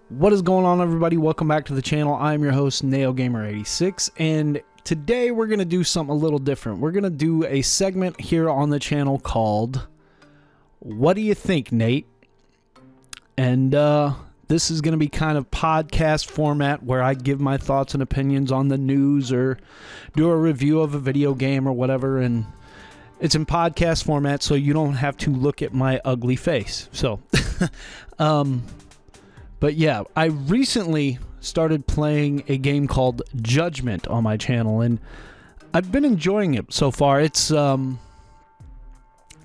What is going on, everybody? Welcome back to the channel. I'm your host, NeoGamer86, and today we're going to do something a little different. We're going to do a segment here on the channel called What Do You Think, Nate? And this is going to be kind of podcast format where I give my thoughts and opinions on the news or do a review of a video game or whatever, and it's in podcast format so you don't have to look at my ugly face. So, but yeah, I recently started playing a game called Judgment on my channel, and I've been enjoying it so far. It's kind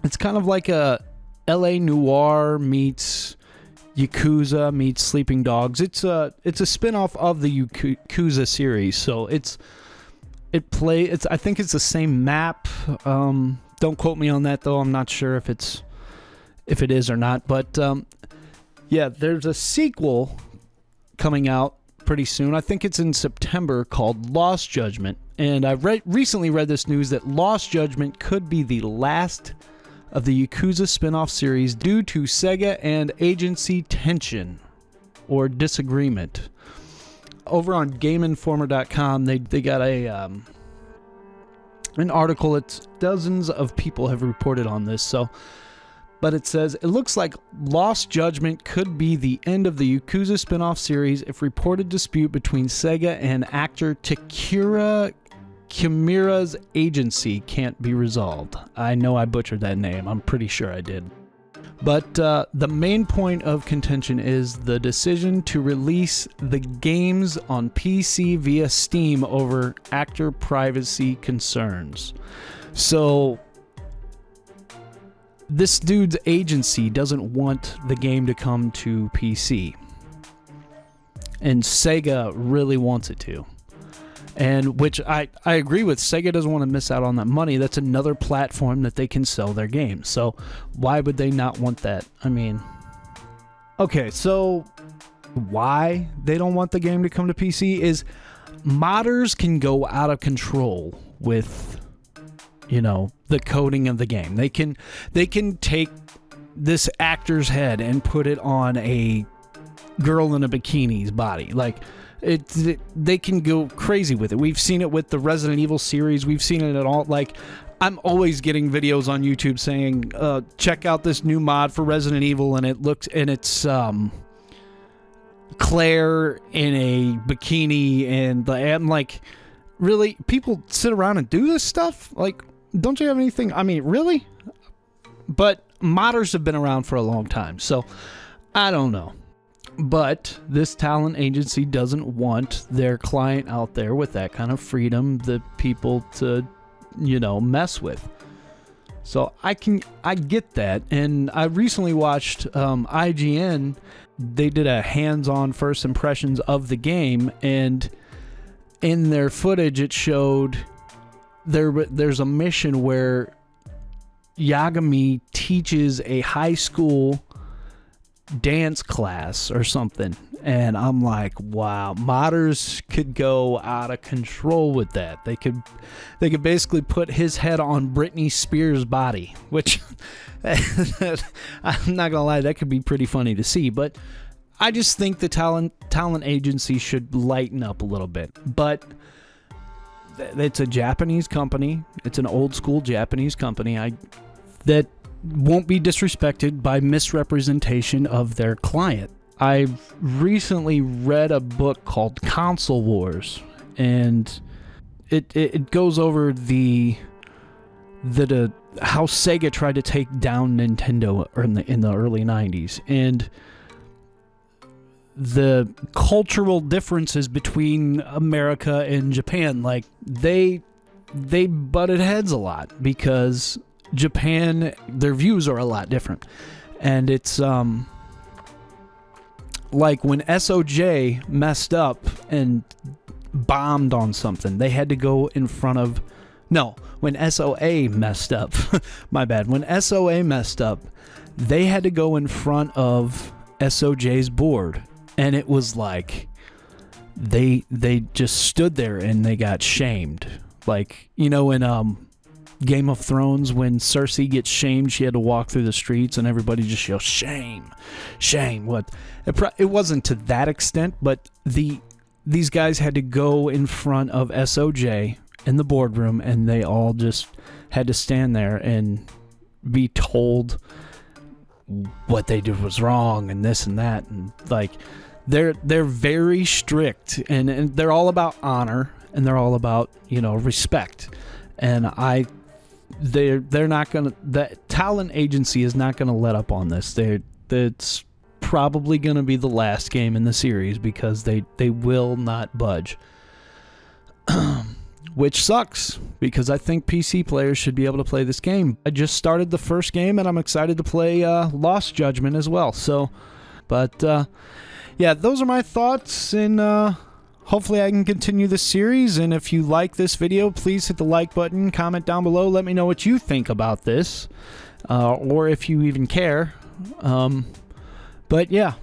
of like a LA Noire meets Yakuza meets Sleeping Dogs. It's a spin-off of the Yakuza series, so I think it's the same map. Don't quote me on that though. I'm not sure if it is or not, but yeah, there's a sequel coming out pretty soon. I think it's in September, called Lost Judgment. And I recently read this news that Lost Judgment could be the last of the Yakuza spin-off series due to Sega and agency tension or disagreement. Over on GameInformer.com, they got an article. It's dozens of people have reported on this, but it says, it looks like Lost Judgment could be the end of the Yakuza spin-off series if reported dispute between Sega and actor Takura Kimura's agency can't be resolved. I know I butchered that name. I'm pretty sure I did. But the main point of contention is the decision to release the games on PC via Steam over actor privacy concerns. So this dude's agency doesn't want the game to come to PC, and Sega really wants it to. And which I agree with. Sega doesn't want to miss out on that money. That's another platform that they can sell their games. So why would they not want that? I mean, okay, so why they don't want the game to come to PC is modders can go out of control with, the coding of the game. They can take this actor's head and put it on a girl in a bikini's body. Like, they can go crazy with it. We've seen it with the Resident Evil series. We've seen it at all. Like, I'm always getting videos on YouTube saying, check out this new mod for Resident Evil, and it's Claire in a bikini, and I'm like, really? People sit around and do this stuff? Like, don't you have anything? I mean, really? But modders have been around for a long time, so I don't know. But this talent agency doesn't want their client out there with that kind of freedom, the people to, mess with. So I get that. And I recently watched IGN. They did a hands-on first impressions of the game, and in their footage it showed there's a mission where Yagami teaches a high school dance class or something, and I'm like, wow, modders could go out of control with that. They could basically put his head on Britney Spears' body, which I'm not gonna lie, that could be pretty funny to see. But I just think the talent agency should lighten up a little bit. But it's a Japanese company. It's an old school Japanese company that won't be disrespected by misrepresentation of their client. I've recently read a book called Console Wars, and it goes over how Sega tried to take down Nintendo in the early 90s, and the cultural differences between America and Japan. Like, they butted heads a lot because Japan, their views are a lot different. And it's like when SOJ messed up and bombed on something, they had to go in front of when SOA messed up my bad, when SOA messed up, they had to go in front of SOJ's board, and it was like they just stood there and they got shamed. Like, in Game of Thrones when Cersei gets shamed, she had to walk through the streets and everybody just yells, shame, shame. What? It wasn't to that extent, but these guys had to go in front of SOJ in the boardroom, and they all just had to stand there and be told what they did was wrong and this and that, and like they're very strict, and they're all about honor, and they're all about, you know, respect. And they're not gonna, the talent agency is not gonna let up on this. It's probably gonna be the last game in the series because they will not budge. Which sucks, because I think PC players should be able to play this game. I just started the first game, and I'm excited to play Lost Judgment as well. So, but yeah, those are my thoughts, and hopefully I can continue this series. And if you like this video, please hit the like button, comment down below, let me know what you think about this, or if you even care. But yeah,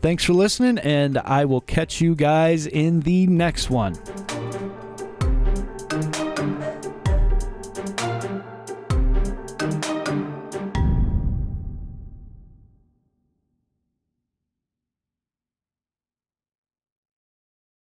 thanks for listening, and I will catch you guys in the next one.